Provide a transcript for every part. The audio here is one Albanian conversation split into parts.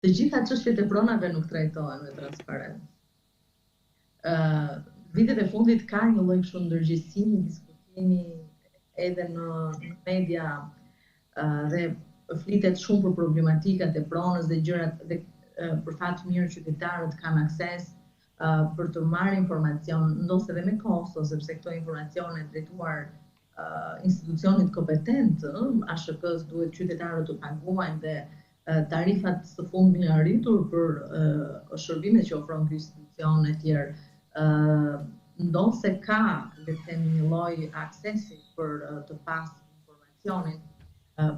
Të gjitha çështjet e pronave nuk trajtohen me transparencë. Vitet e fundit ka një lloj kështu ndërgjegjësimi, diskutimi edhe në media dhe flitet shumë për problematikat e pronës dhe gjërat dhe për fat mirë qytetarët kanë akses për të marrë informacion, ndoshta edhe me kosto, sepse këto informacione drejtuar institucionit kompetent, ASHK-s duhet qytetarët të paguajnë dhe tarifat së fundmi arritur për shërbimet që ofron ky institucion e tjerë. Ndonse ka, le të themi, një lloj aksesi për të pasur informacionin,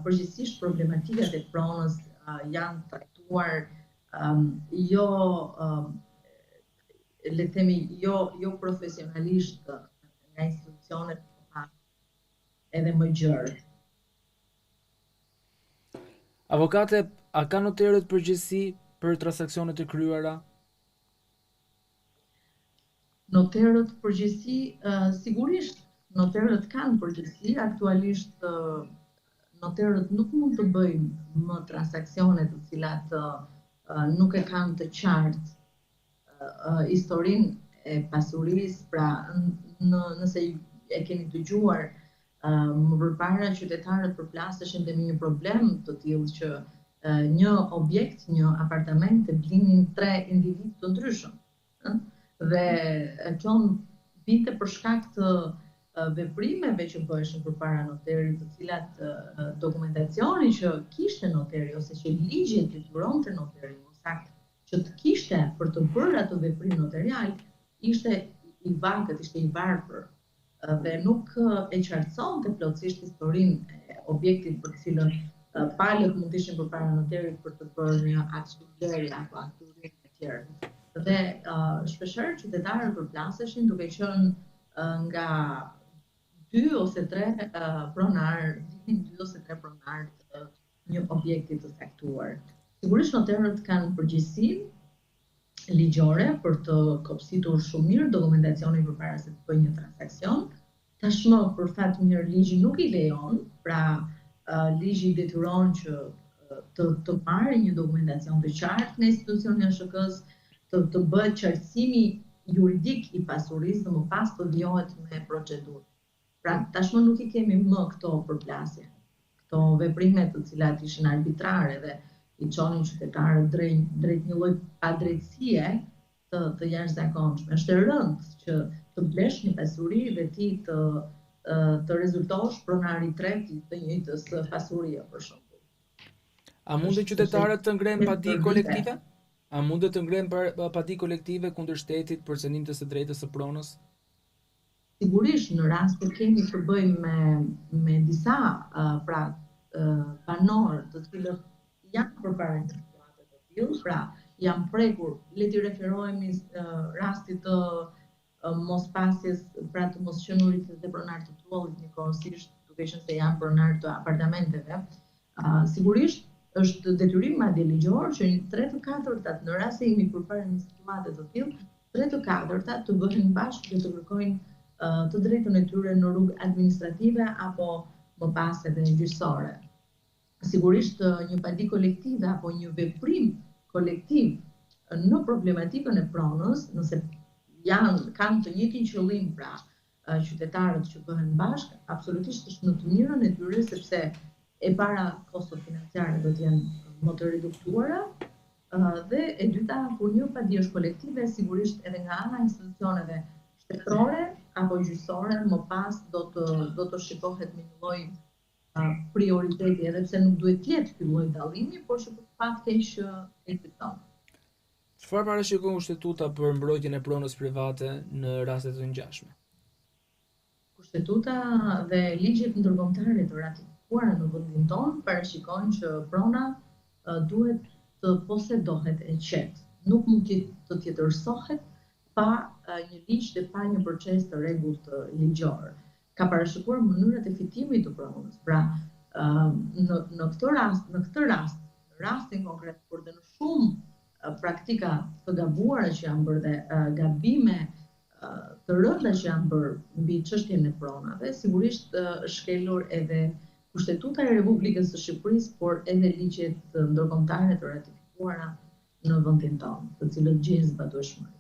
përgjithsisht problematikat e pronës janë trajtuar jo le të themi jo profesionalisht nga institucionet edhe më gjerë. Avokate, a ka noterët përgjegjësi për transaksionet e kryera? Noterët përgjegjësi, sigurisht noterët kanë përgjegjësi, aktualisht noterët nuk mund të bëjnë më transaksione të cilat nuk e kanë të qartë historinë e pasurisë, pra nëse e keni dëgjuar më përpara qytetarët përplaseshin me një problem të tillë që një objekt, një apartament e blinin 3 individ të ndryshëm. Dhe kjo vinte për shkak të veprimeve që bëheshin përpara noterit, të cilat dokumentacioni që kishte noteri ose që ligji detyronte noterin, më saktë që të kishte për të bërë atë veprim notarial, ishte i vagët, ishte i varfër dhe nuk e qartësonte plotësisht historinë e objektit për të cilën palët mund të ishin përpara noterit për të bërë një akt shpërblerje apo akturim e tjerë. Dhe shpeshherë qytetarët përplaseshin duke qenë nga 2 ose 3 pronar, 2 ose 3 pronar të një objekti të caktuar. Sigurisht noterët kanë përgjegjësinë ligjore për të kopësitur shumë mirë dokumentacionin përpara se të bëjë një transakcion. Tashmë për fat mirë ligji nuk i lejon, pra ligji i detyron që të marrë një dokumentacion të qartë në institucionin e ASHK-s, të bëhet qartësimi juridik i pasurisë dhe më pas të vjohet me procedurë. Pra tashmë nuk i kemi më këto përplasje, këto veprime të cilat ishin arbitrare dhe i çonin qytetarët drejt një lloj padrejtësie të jashtëzakonshme. Është e rëndë që të blesh një pasuri dhe ti të rezultosh pronari i tretë të njëjtës pasurie, për shembull. A mundën qytetarët të ngrenë padi kolektive? A mundet të ngrenë padi kolektive kundër shtetit për cënim të së drejtës së pronës? Sigurisht, në rast që kemi të bëjmë me disa banorë të cilët janë përpara një situate të tillë, pra janë prekur, le t'i referohemi rastit të mospasjes, pra të mosqenurit dhe pronar të trullit njëkohësisht, duke qenë se janë pronar të apartamenteve. Sigurisht është detyrim madje ligjor që 3/4 në rast se jemi përpara një situate të tillë, 3/4 të bëhen bashkë dhe të kërkojnë të drejtën e tyre në rrugë administrative apo më pas edhe gjyqësore. Sigurisht një padi kolektive apo një veprim kolektiv në problematikën e pronës, nëse kanë të njëjtin qëllim, pra qytetarët që bëhen bashkë, absolutisht është në të mirën e tyre, sepse e para kostot financiare do të jenë më të reduktuara, dhe e dyta, kur një padi është kolektive, sigurisht edhe nga ana e institucioneve shtetërore apo gjyqësore, më pas do të shikohet me një lloj prioriteti, edhe pse nuk duhet të jetë ky lloj dallimi, por që për fat keq ekziston. Çfarë parashikon kushtetuta për mbrojtjen e pronës private në raste të ngjashme? Kushtetuta dhe ligjet ndërkombëtare të ratifikuara në vendin tonë parashikojnë që prona duhet të posedohet e qetë. Nuk mund të tjetërsohet pa një ligj dhe pa një proces të rregullt ligjor. Ka parashikuar mënyrat e fitimit të pronës. Pra, në këtë rast, rastin konkret, por dhe në shumë praktika të gabuara që janë bërë dhe gabime të rënda që janë bërë mbi çështjen e pronave, sigurisht shkelur edhe Kushtetuta e Republikës së Shqipërisë, por edhe ligjet ndërkombëtare të ratifikuara ndërtuara në vendin tonë, të cilët gjejnë zbatueshmëri.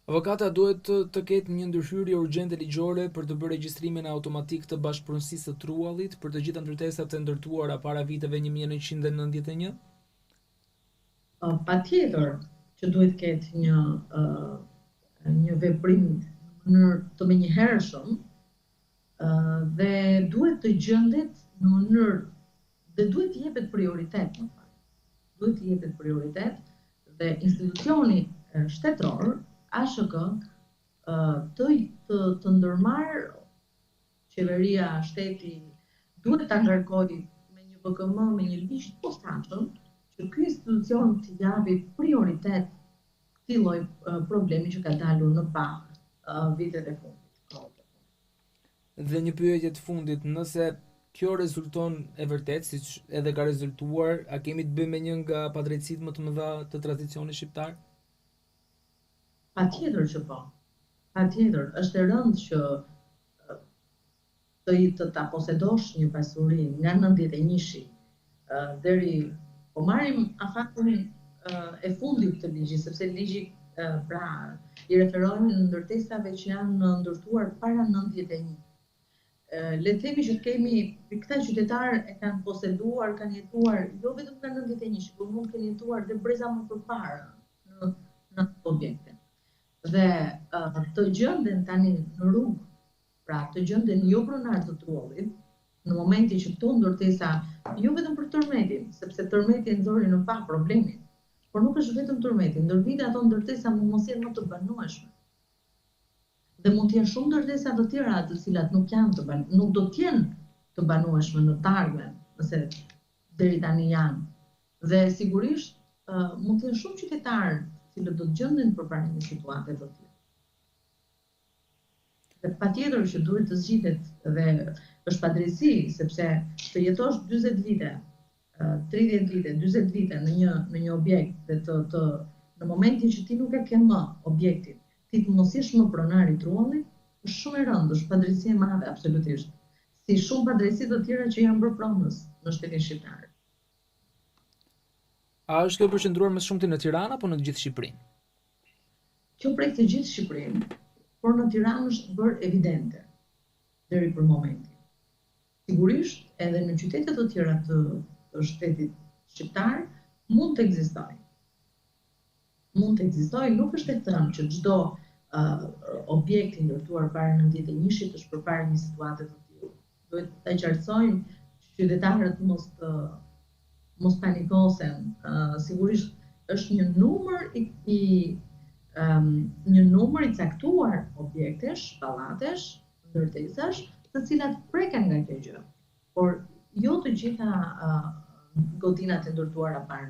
Avokata duhet të ketë një ndërhyrje urgjente ligjore për të bërë regjistrimin automatik të bashkëpunësisë së truallit për të gjitha ndërtesat e ndërtuara para viteve 1991? Patjetër që duhet ketë një veprim në mënyrë të menjëhershëm dhe duhet të gjendet në mënyrë dhe duhet të jepet prioritet, duhet të jepet prioritet dhe institucioni shtetëror ASHK të ndërmarrë qeveria, shteti duhet ta ngarkojë me një BKM, me një ligj të posaçëm që ky institucion të japi prioritet këtij lloj problemi që ka dalur në pa vitet e fundit. Dhe një pyetje të fundit, nëse kjo rezulton e vërtet, siç edhe ka rezultuar, a kemi të bëjmë me një nga padrejtësitë më të mëdha të tradicionit shqiptar? Patjetër që po. Patjetër, është e rëndë që ta posedosh një pasuri nga 91-shi deri po marrim afatin e fundit të ligjit, sepse ligji i referohen në ndërtesave që janë ndërtuar para 91. Le të themi që kemi këta qytetarë e kanë poseduar, kanë jetuar jo vetëm nga 91, por mund të kenë jetuar dhe breza më përpara në ato objekte. Dhe të gjenden tani në rrugë, pra të gjenden jo pronar të truallit, në momentin që këto ndërtesa, jo vetëm për tërmetin, sepse tërmeti e nxori në pa problemin, por nuk është vetëm tërmeti, ndër vite ato ndërtesa mund mos jenë më të banueshme. Dhe mund të jenë shumë ndërtesa të tjera të cilat nuk do të jenë të banueshme në të ardhmen, nëse deri tani janë. Dhe sigurisht mund të jenë shumë qytetarë cilët do të gjenden përpara një situate të tillë. Dhe patjetër që duhet të zgjitet dhe është padrejtësi, sepse të jetosh 40 vite, 30 vite, 40 vite në një objekt dhe në momentin që ti nuk e ke më objektin, ti të mos jesh më pronar i truallit, është shumë e rëndë, është padrejtësi e madhe absolutisht. Si shumë padrejtësi të tjera që janë bërë pronës në shtetin shqiptar. A është kjo përqendruar më shumë në Tiranë apo në të gjithë Shqipërinë? Kjo prek të gjithë Shqipërinë, por në Tiranë është bërë evidente deri për momentin. Sigurisht, edhe në qytete të tjera të shtetit shqiptar mund të ekzistojë. Mund të ekzistojë, nuk është e thënë që çdo objekt i ndërtuar para 91-shit është përpara një situate të tillë. Duhet ta qartësojmë qytetarët mos panikosen. Sigurisht është një numër i caktuar objektesh, pallatesh, ndërtesash, të cilat preken nga kjo gjë. Por jo të gjitha godinat e ndërtuara para